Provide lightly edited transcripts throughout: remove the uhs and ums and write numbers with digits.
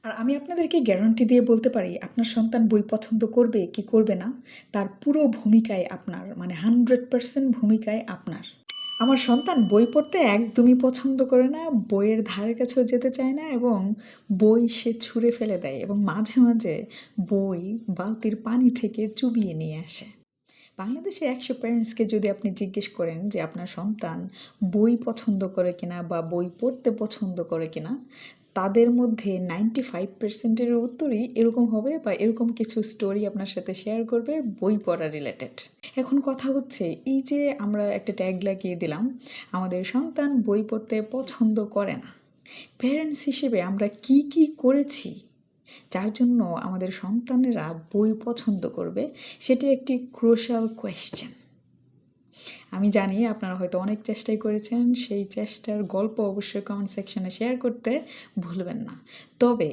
আর আমি আপনাদেরকে গ্যারান্টি দিয়ে বলতে পারি আপনার সন্তান বই পছন্দ করবে কি করবে না তার পুরো ভূমিকায় আপনার, মানে 100% ভূমিকায় আপনার। আমার সন্তান বই পড়তে একদমই পছন্দ করে না, বইয়ের ধারে কাছেও যেতে চায় না এবং বই সে ছুঁড়ে ফেলে দেয় এবং মাঝে মাঝে বই বালতির পানি থেকে চুবিয়ে নিয়ে আসে। বাংলাদেশের 100 প্যারেন্টসকে যদি আপনি জিজ্ঞেস করেন যে আপনার সন্তান বই পছন্দ করে কিনা বা বই পড়তে পছন্দ করে কিনা, তাদের মধ্যে 95%-এর উত্তরই এরকম হবে বা এরকম কিছু স্টোরি আপনার সাথে শেয়ার করবে বই পড়া রিলেটেড। এখন কথা হচ্ছে, এই যে আমরা একটা ট্যাগ লাগিয়ে দিলাম আমাদের সন্তান বই পড়তে পছন্দ করে না, প্যারেন্টস হিসেবে আমরা কি কি করেছি যার জন্য আমাদের সন্তানেরা বই পছন্দ করবে, সেটি একটি ক্রুশাল কোয়েশ্চেন। আমি জানি আপনারা হয়তো অনেক চেষ্টাই করেছেন, সেই চেষ্টার গল্প অবশ্যই কমেন্ট সেকশনে শেয়ার করতে ভুলবেন না। তবে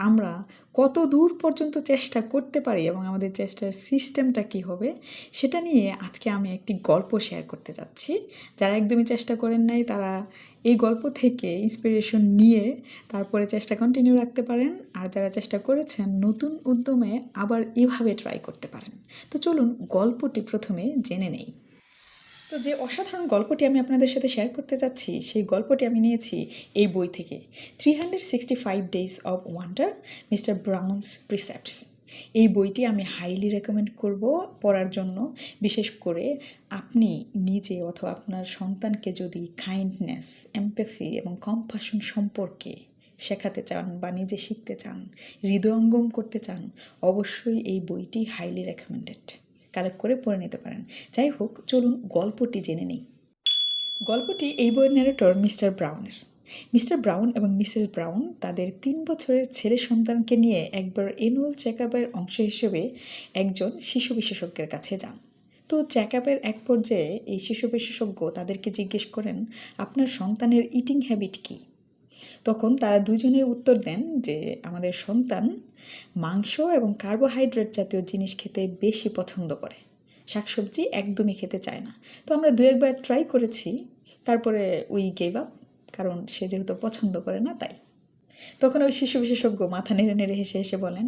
আমরা কত দূর পর্যন্ত চেষ্টা করতে পারি এবং আমাদের চেষ্টার সিস্টেমটা কী হবে সেটা নিয়ে আজকে আমি একটি গল্প শেয়ার করতে যাচ্ছি। যারা একদমই চেষ্টা করেন নাই তারা এই গল্প থেকে ইন্সপিরেশন নিয়ে তারপরে চেষ্টা কন্টিনিউ রাখতে পারেন, আর যারা চেষ্টা করেছেন নতুন উদ্যমে আবার এভাবে ট্রাই করতে পারেন। তো চলুন গল্পটি প্রথমে জেনে নেই। তো যে অসাধারণ গল্পটি আমি আপনাদের সাথে শেয়ার করতে যাচ্ছি সেই গল্পটি আমি নিয়েছি এই বই থেকে, 365 Days of Wonder, mister Brown's precepts. এই বইটি আমি হাইলি রেকমেন্ড করব পড়ার জন্য, বিশেষ করে আপনি নিজে অথবা আপনার সন্তানকে যদি কাইন্ডনেস, এমপ্যাথি এবং কম্প্যাশন সম্পর্কে শেখাতে চান বা নিজে শিখতে চান, হৃদয়ঙ্গম করতে চান, অবশ্যই এই বইটি হাইলি রেকমেন্ডেড। কালেক্ট করে পড়ে নিতে পারেন। যাই হোক, চলুন গল্পটি জেনে নিই। গল্পটি এই বইয়ের ন্যারেটর মিস্টার ব্রাউনের। মিস্টার ব্রাউন এবং মিসেস ব্রাউন তাদের 3 বছরের ছেলে সন্তানকে নিয়ে একবার অ্যানুয়াল চেকআপের অংশ হিসেবে একজন শিশু বিশেষজ্ঞের কাছে যান। তো চেকআপের এক পর্যায়ে এই শিশু বিশেষজ্ঞ তাদেরকে জিজ্ঞেস করেন, আপনার সন্তানের ইটিং হ্যাবিট কী? তখন তারা দুজনে উত্তর দেন যে আমাদের সন্তান মাংস এবং কার্বোহাইড্রেট জাতীয় জিনিস খেতে বেশি পছন্দ করে, শাকসবজি একদমই খেতে চায় না। তো আমরা 2-1 বার ট্রাই করেছি, তারপরে উই গেভ আপ, কারণ সে যেহেতু পছন্দ করে না তাই। তখন ওই শিশু বিশেষজ্ঞ মাথা নেড়ে নেড়ে হেসে হেসে বলেন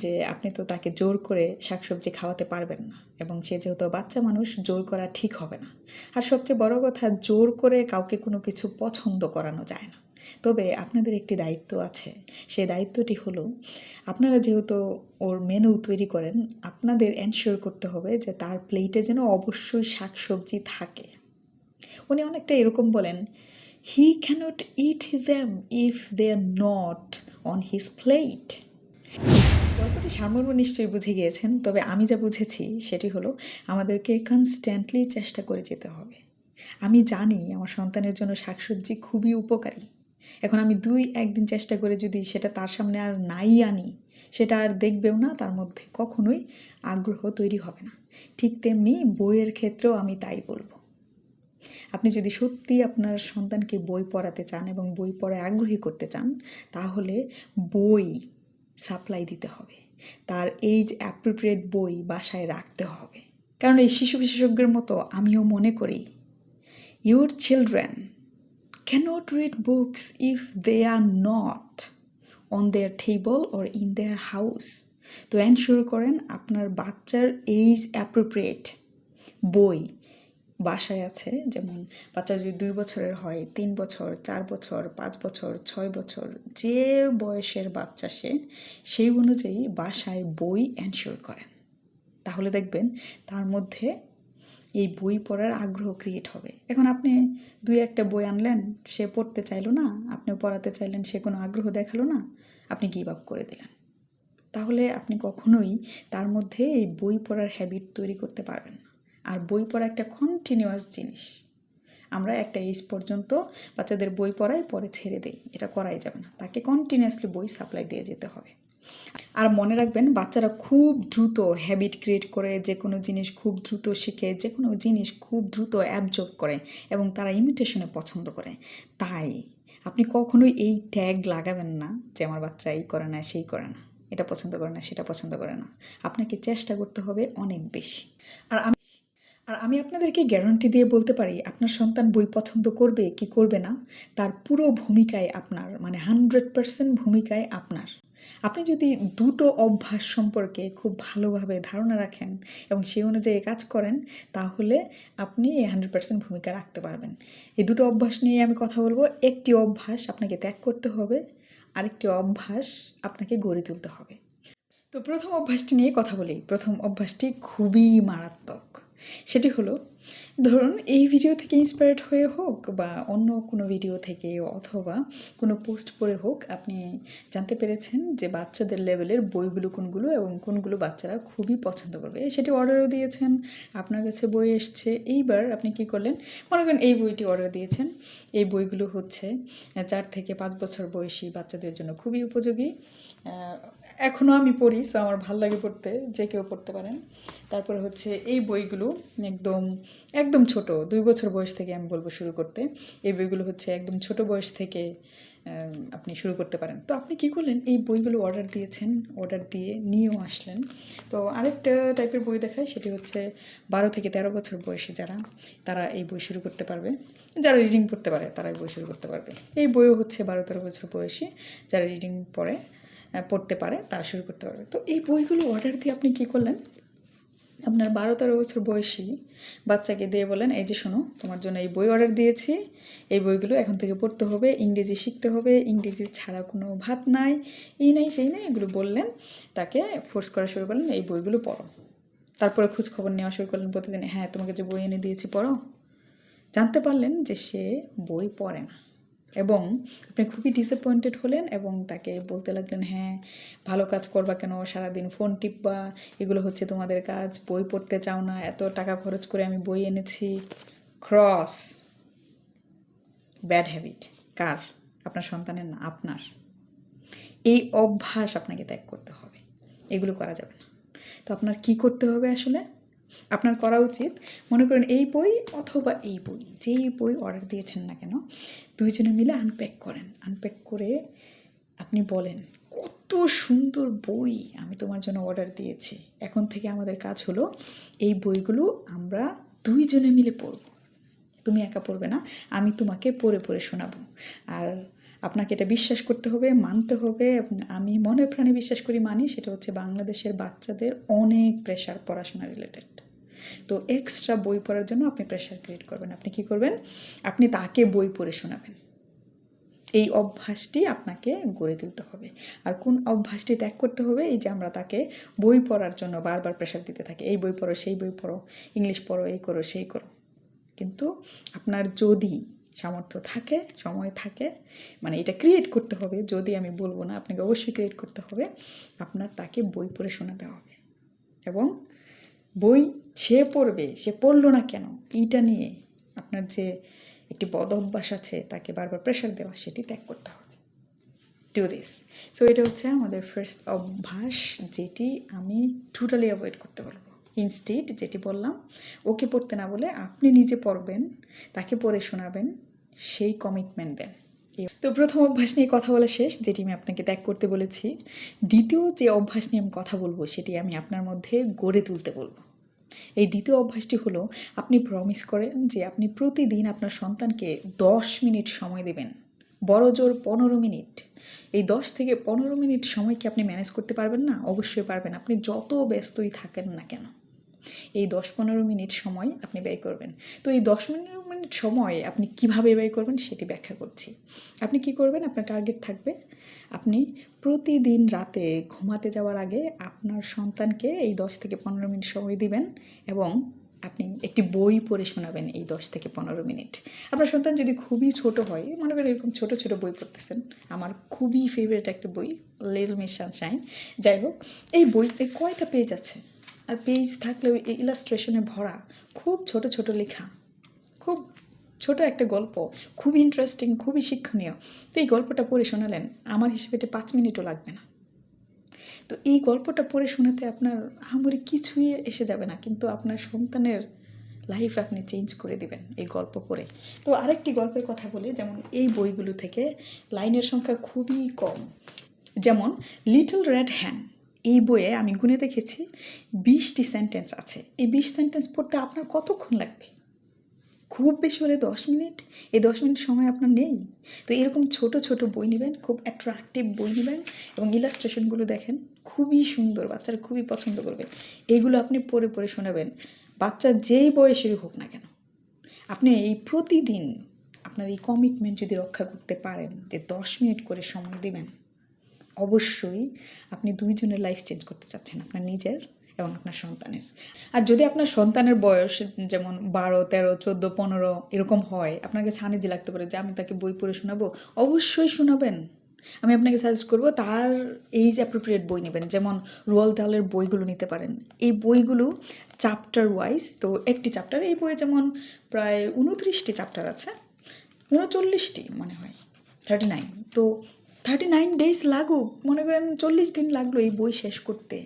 যে আপনি তো তাকে জোর করে শাকসবজি খাওয়াতে পারবেন না, এবং সে যেহেতু বাচ্চা মানুষ, জোর করা ঠিক হবে না। আর সবচেয়ে বড় কথা, জোর করে কাউকে কোনো কিছু পছন্দ করানো যায় না। তবে আপনাদের একটি দায়িত্ব আছে, সেই দায়িত্বটি হলো আপনারা যেহেতু ওর মেনু তৈরি করেন, আপনাদের এনশিওর করতে হবে যে তার প্লেটে যেন অবশ্যই শাকসবজি থাকে। উনি অনেকটা এরকম বলেন, he cannot eat them if they are not on his plate. গল্পটি সারমর্ম নিশ্চয়ই বুঝে গিয়েছেন, তবে আমি যা বুঝেছি সেটি হলো আমাদেরকে কনস্ট্যান্টলি চেষ্টা করে যেতে হবে। আমি জানি আমার সন্তানের জন্য শাকসবজি খুবই উপকারী। এখন আমি 2-1 দিন চেষ্টা করে যদি সেটা তার সামনে আর নাই আনি, সেটা আর দেখবেও না, তার মধ্যে কখনোই আগ্রহ তৈরি হবে না। ঠিক তেমনি বইয়ের ক্ষেত্রেও আমি তাই বলবো। আপনি যদি সত্যি আপনার সন্তানকে বই পড়াতে চান এবং বই পড়ায় আগ্রহী করতে চান, তাহলে বই সাপ্লাই দিতে হবে, তার এইজ অ্যাপ্রোপ্রিয়েট বই বাসায় রাখতে হবে। কারণ এই শিশু বিশেষজ্ঞের মতো আমিও মনে করি, your children cannot read books if they are not on their table or in their house. তো এনশিওর করেন আপনার বাচ্চার এইজ অ্যাপ্রোপ্রিয়েট বই বাসায় আছে। যেমন বাচ্চা যদি 2 বছরের হয়, 3 বছর, 4 বছর, 5 বছর, 6 বছর, যে বয়সের বাচ্চা সে, সেই অনুযায়ী বাসায় বই এনশিওর করেন। তাহলে দেখবেন তার মধ্যে এই বই পড়ার আগ্রহ ক্রিয়েট হবে। এখন আপনি 2-1টা বই আনলেন, সে পড়তে চাইলো না, আপনিও পড়াতে চাইলেন, সে কোনো আগ্রহ দেখালো না, আপনি গিভ আপ করে দিলেন। তাহলে আপনি কখনোই তার মধ্যে এই বই পড়ার হ্যাবিট তৈরি করতে পারবেন না। আর বই পড়া একটা কন্টিনিউয়াস জিনিস। আমরা একটা এজ পর্যন্ত বাচ্চাদের বই পড়াই, পরে ছেড়ে দেই, এটা করাই যাবে না। তাকে কন্টিনিউয়াসলি বই সাপ্লাই দিয়ে যেতে হবে। আর মনে রাখবেন, বাচ্চারা খুব দ্রুত হ্যাবিট ক্রিয়েট করে, যে কোনো জিনিস খুব দ্রুত শিখে, যে কোনো জিনিস খুব দ্রুত অ্যাবজর্ব করে এবং তারা ইমিটেশনে পছন্দ করে। তাই আপনি কখনোই এই ট্যাগ লাগাবেন না যে আমার বাচ্চা এই করে না, সেই করে না, এটা পছন্দ করে না, সেটা পছন্দ করে না। আপনাকে চেষ্টা করতে হবে অনেক বেশি। আর আর আমি আপনাদেরকে গ্যারান্টি দিয়ে বলতে পারি আপনার সন্তান বই পছন্দ করবে কি করবে না তার পুরো ভূমিকায় আপনার, মানে 100% ভূমিকায় আপনার। আপনি যদি দুটো অভ্যাস সম্পর্কে খুব ভালোভাবে ধারণা রাখেন এবং সেই অনুযায়ী কাজ করেন, তাহলে আপনি এই 100% ভূমিকা রাখতে পারবেন। এই দুটো অভ্যাস নিয়ে আমি কথা বলবো। একটি অভ্যাস আপনাকে ত্যাগ করতে হবে, আরেকটি অভ্যাস আপনাকে গড়ে তুলতে হবে। তো প্রথম অভ্যাসটি নিয়ে কথা বলি। প্রথম অভ্যাসটি খুবই মারাত্মক। সেটি হলো, ধরুন এই ভিডিও থেকে ইন্সপায়ার্ড হয়ে হোক বা অন্য কোনো ভিডিও থেকে অথবা কোনো পোস্ট পড়ে হোক, আপনি জানতে পেরেছেন যে বাচ্চাদের লেভেলের বইগুলো কোনগুলো এবং কোনগুলো বাচ্চারা খুবই পছন্দ করবে। সেটি অর্ডারও দিয়েছেন, আপনার কাছে বই এসছে। এইবার আপনি কি করলেন, মনে করেন এই বইটি অর্ডার দিয়েছেন। এই বইগুলো হচ্ছে 4 থেকে 5 বছর বয়সী বাচ্চাদের জন্য খুবই উপযোগী। এখনও আমি পড়ি, সো আমার ভাল লাগে পড়তে, যে কেউ পড়তে পারেন। তারপরে হচ্ছে এই বইগুলো একদম একদম ছোট, 2 বছর বয়স থেকে আমি বলবো শুরু করতে। এই বইগুলো হচ্ছে একদম ছোট বয়স থেকে আপনি শুরু করতে পারেন। তো আপনি কি করলেন, এই বইগুলো অর্ডার দিয়েছেন, অর্ডার দিয়ে নিয়েও আসলেন। তো আরেকটা টাইপের বই দেখায়, সেটি হচ্ছে 12 থেকে 13 বছর বয়সী যারা, তারা এই বই শুরু করতে পারবে। যারা রিডিং পড়তে পারে তারা এই বই শুরু করতে পারবে। এই বইও হচ্ছে 12-13 বছর বয়সী যারা রিডিং পড়তে পারে তারা শুরু করতে পারবে। তো এই বইগুলো অর্ডার দিয়ে আপনি কি করলেন, আপনার 12-13 বছর বয়সী বাচ্চাকে দিয়ে বলেন, এই যে শোনো, তোমার জন্য এই বই অর্ডার দিয়েছি, এই বইগুলো এখন থেকে পড়তে হবে, ইংরেজি শিখতে হবে, ইংরেজি ছাড়া কোনো ভাত নাই, এই নাই সেই নাই, এগুলো বললেন। তাকে ফোর্স করা শুরু করলেন, এই বইগুলো পড়ো। তারপরে খোঁজ খবর নেওয়া শুরু করলেন প্রতিদিন, হ্যাঁ তোমাকে যে বই এনে দিয়েছি পড়ো। জানতে পারলেন যে সে বই পড়ে না এবং আপনি খুবই ডিসঅ্যাপয়েন্টেড হলেন এবং তাকে বলতে লাগলেন, হ্যাঁ ভালো কাজ করবা কেন, সারাদিন ফোন টিপবা, এগুলো হচ্ছে তোমাদের কাজ, বই পড়তে চাও না, এত টাকা খরচ করে আমি বই এনেছি। ক্রস। ব্যাড হ্যাবিট কার? আপনার সন্তানের না, আপনার। এই অভ্যাস আপনাকে ত্যাগ করতে হবে, এগুলো করা যাবে না। তো আপনার কি করতে হবে আসলে? আপনার করা উচিত, মনে করেন এই বই অথবা এই বই, যেই বই অর্ডার দিয়েছেন না কেন, দুইজনে মিলে আনপ্যাক করেন। আনপ্যাক করে আপনি বলেন, কত সুন্দর বই আমি তোমার জন্য অর্ডার দিয়েছি, এখন থেকে আমাদের কাজ হলো এই বইগুলো আমরা দুইজনে মিলে পড়ব। তুমি একা পড়বে না, আমি তোমাকে পড়ে পড়ে শোনাবো। আর আপনাকে এটা বিশ্বাস করতে হবে, মানতে হবে। আমি মনে প্রাণে বিশ্বাস করি, মানি, সেটা হচ্ছে বাংলাদেশের বাচ্চাদের অনেক প্রেশার পড়াশোনা রিলেটেড। তো এক্সট্রা বই পড়ার জন্য আপনি প্রেশার ক্রিয়েট করবেন। আপনি কি করবেন, আপনি তাকে বই পড়ে শোনাবেন। এই অভ্যাসটি আপনাকে গড়ে তুলতে হবে। আর কোন অভ্যাসটি ত্যাগ করতে হবে, এই যে আমরা তাকে বই পড়ার জন্য বারবার প্রেশার দিতে থাকি, এই বই পড়ো, সেই বই পড়ো, ইংলিশ পড়ো, এই করো সেই করো। কিন্তু আপনার যদি সামর্থ্য থাকে, সময় থাকে, মানে এটা ক্রিয়েট করতে হবে, যদি আমি বলবো না, আপনাকে অবশ্যই ক্রিয়েট করতে হবে। আপনার তাকে বই পড়ে শোনাতে হবে এবং বই সে পড়বে, সে পড়লো না কেন, এইটা নিয়ে আপনার যে একটি বদ অভ্যাস আছে, তাকে বারবার প্রেশার দেওয়া, সেটি ত্যাগ করতে হবে। Do this. সো এটা হচ্ছে আমাদের ফার্স্ট অভ্যাস, যেটি আমি টোটালি অ্যাভয়েড করতে বলবো। ইনস্টেড যেটি বললাম, ওকে পড়তে না বলে আপনি নিজে পড়বেন, তাকে পড়ে শোনাবেন, সেই কমিটমেন্ট দেন। তো প্রথম অভ্যাস নিয়ে কথা বলা শেষ, যেটি আমি আপনাকে ত্যাগ করতে বলেছি। দ্বিতীয় যে অভ্যাস নিয়ে আমি কথা বলবো, সেটি আমি আপনার মধ্যে গড়ে তুলতে বলবো। এই দ্বিতীয় অভ্যাসটি হলো, আপনি প্রমিস করেন যে আপনি প্রতিদিন আপনার সন্তানকে 10 মিনিট সময় দেবেন, বড় জোর 15 মিনিট। এই 10 থেকে 15 মিনিট সময় কি আপনি ম্যানেজ করতে পারবেন না? অবশ্যই পারবেন, আপনি যত ব্যস্তই থাকেন না কেন। এই 10-15 মিনিট সময় আপনি ব্যয় করবেন। তো এই 10-15 মিনিট সময় আপনি কিভাবে ব্যয় করবেন সেটি ব্যাখ্যা করছি। আপনি কি করবেন, আপনার টার্গেট থাকবে, আপনি প্রতিদিন রাতে ঘুমাতে যাওয়ার আগে আপনার সন্তানকে এই 10 থেকে 15 মিনিট সময় দিবেন এবং আপনি একটি বই পড়ে শোনাবেন এই 10 থেকে 15 মিনিট। আপনার সন্তান যদি খুবই ছোট হয়, মনে করেন এরকম ছোট ছোট বই পড়তেছেন, আমার খুবই ফেভারিট একটা বই লিটল মিস সানশাইন। যাই হোক, এই বইতে কয়টা পেজ আছে, আর পেজ থাকলেও এই ইলাস্ট্রেশনে ভরা, খুব ছোট ছোট লেখা, খুব ছোট একটা গল্প, খুব ইন্টারেস্টিং, খুবই শিক্ষণীয়। তো এই গল্পটা পড়ে শোনালেন, আমার হিসেবে এটা 5 মিনিটও লাগবে না। তো এই গল্পটা পড়ে শোনাতে আপনার আহামরি কিছুই এসে যাবে না, কিন্তু আপনার সন্তানের লাইফ আপনি চেঞ্জ করে দিবেন এই গল্প পড়ে। তো আরেকটি গল্পের কথা বলি, যেমন এই বইগুলো থেকে লাইনের সংখ্যা খুবই কম, যেমন লিটল রেড হ্যান। এই বইয়ে আমি গুনে দেখেছি 20টি সেন্টেন্স আছে। এই 20 সেন্টেন্স পড়তে আপনার কতক্ষণ লাগবে? খুব বেশি হলে 10 মিনিট। এই 10 মিনিট সময় আপনার নেই। তো এরকম ছোট ছোট বই নেবেন, খুব অ্যাট্রাকটিভ বই নেবেন এবং ইলাস্ট্রেশনগুলো দেখেন, খুবই সুন্দর, বাচ্চারা খুবই পছন্দ করবে। এগুলো আপনি পড়ে পড়ে শোনাবেন, বাচ্চা যেই বয়সেরই হোক না কেন। আপনি এই প্রতিদিন আপনার এই কমিটমেন্ট যদি রক্ষা করতে পারেন যে 10 মিনিট করে সময় দেবেন, অবশ্যই আপনি দুইজনের লাইফ চেঞ্জ করতে চাচ্ছেন, আপনার নিজের এবং আপনার সন্তানের। আর যদি আপনার সন্তানের বয়স যেমন 12, 13, 14, 15 এরকম হয়, আপনার কাছে আনইজি লাগতে পারে যে আমি তাকে বই পড়ে শোনাবো, অবশ্যই শোনাবেন। আমি আপনাকে সাজেস্ট করব তার এইজ অ্যাপ্রোপ্রিয়েট বই নেবেন, যেমন রোয়াল্ড ডালের বইগুলো নিতে পারেন। এই বইগুলো চ্যাপ্টার ওয়াইজ, তো একটি চ্যাপ্টার, এই বইয়ে যেমন প্রায় 29টি চ্যাপ্টার আছে, 39টি মনে হয়, 39। তো 39 ডেজ লাগুক, মনে করেন 40 দিন লাগলো এই বই শেষ করতে।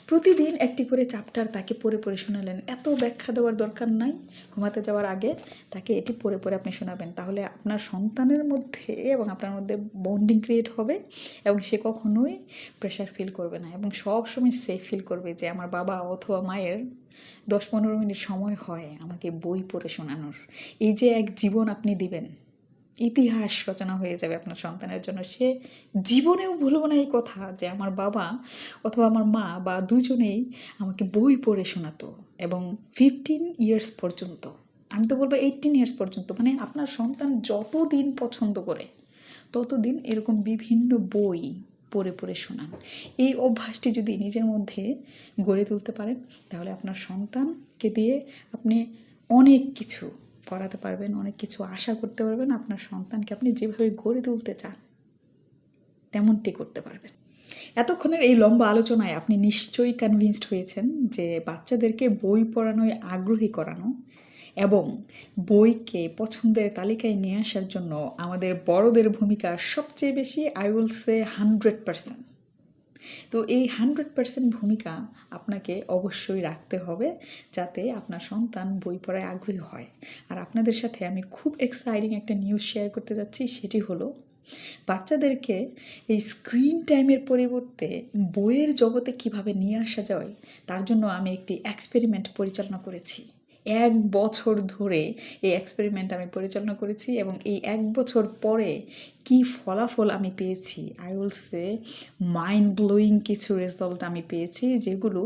প্রতিদিন একটি করে চ্যাপ্টার তাকে পড়ে পড়ে শোনালেন, এত ব্যাখ্যা দেওয়ার দরকার নাই। ঘুমাতে যাওয়ার আগে তাকে এটি পড়ে পড়ে আপনি শোনাবেন, তাহলে আপনার সন্তানের মধ্যে এবং আপনার মধ্যে বন্ডিং ক্রিয়েট হবে এবং সে কখনোই প্রেশার ফিল করবে না এবং সবসময় সেফ ফিল করবে যে আমার বাবা অথবা মায়ের 10-15 মিনিট সময় হয় আমাকে বই পড়ে শোনানোর। এই যে এক জীবন আপনি দিবেন, ইতিহাস রচনা হয়ে যাবে আপনার সন্তানের জন্য। সে জীবনেও ভুলব না এই কথা যে আমার বাবা অথবা আমার মা বা দুজনেই আমাকে বই পড়ে শোনাতো, এবং 15 ইয়ার্স পর্যন্ত, আমি তো বলবো 18 ইয়ার্স পর্যন্ত, মানে আপনার সন্তান যতদিন পছন্দ করে ততদিন এরকম বিভিন্ন বই পড়ে পড়ে শোনান। এই অভ্যাসটি যদি নিজের মধ্যে গড়ে তুলতে পারেন, তাহলে আপনার সন্তানকে দিয়ে আপনি অনেক কিছু করাতে পারবেন, অনেক কিছু আশা করতে পারবেন। আপনার সন্তানকে আপনি যেভাবে গড়ে তুলতে চান তেমনটি করতে পারবেন। এতক্ষণের এই লম্বা আলোচনায় আপনি নিশ্চয়ই কনভিন্সড হয়েছেন যে বাচ্চাদেরকে বই পড়ানোয় আগ্রহী করানো এবং বইকে পছন্দের তালিকায় নিয়ে আসার জন্য আমাদের বড়দের ভূমিকা সবচেয়ে বেশি, আই উইল সে 100%। তো এই 100% ভূমিকা আপনাকে অবশ্যই রাখতে হবে যাতে আপনার সন্তান বই পড়ায় আগ্রহী হয়। আর আপনাদের সাথে আমি খুব এক্সাইটিং একটা নিউজ শেয়ার করতে যাচ্ছি, সেটি হলো বাচ্চাদেরকে এই স্ক্রিন টাইমের পরিবর্তে বইয়ের জগতে কিভাবে নিয়ে আসা যায় তার জন্য আমি একটি এক্সপেরিমেন্ট পরিচালনা করেছি। 1 বছর ধরে এই এক্সপেরিমেন্ট আমি পরিচালনা করেছি এবং এই 1 বছর পরে কি ফলাফল আমি পেয়েছি, I will say mind blowing কিছু রেজাল্ট আমি পেয়েছি, যেগুলো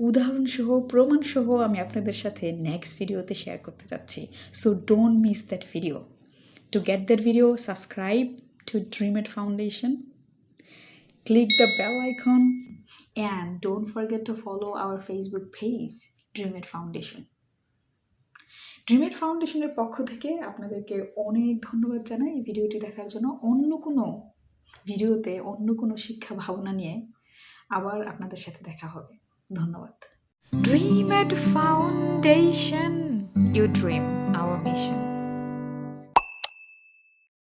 উদাহরণসহ প্রমাণসহ আমি আপনাদের সাথে নেক্সট ভিডিওতে শেয়ার করতে যাচ্ছি। So don't miss that video. To get that video, subscribe to DreamIt Foundation, click the bell icon, and don't forget to follow our Facebook page, DreamIt Foundation. DreamIt ফাউন্ডেশনের পক্ষ থেকে আপনাদেরকে অনেক ধন্যবাদ জানাই এই ভিডিওটি দেখার জন্য। অন্য কোনো ভিডিওতে অন্য কোনো শিক্ষা ভাবনা নিয়ে আবার আপনাদের সাথে দেখা হবে। ধন্যবাদ। DreamIt Foundation, you dream, our mission.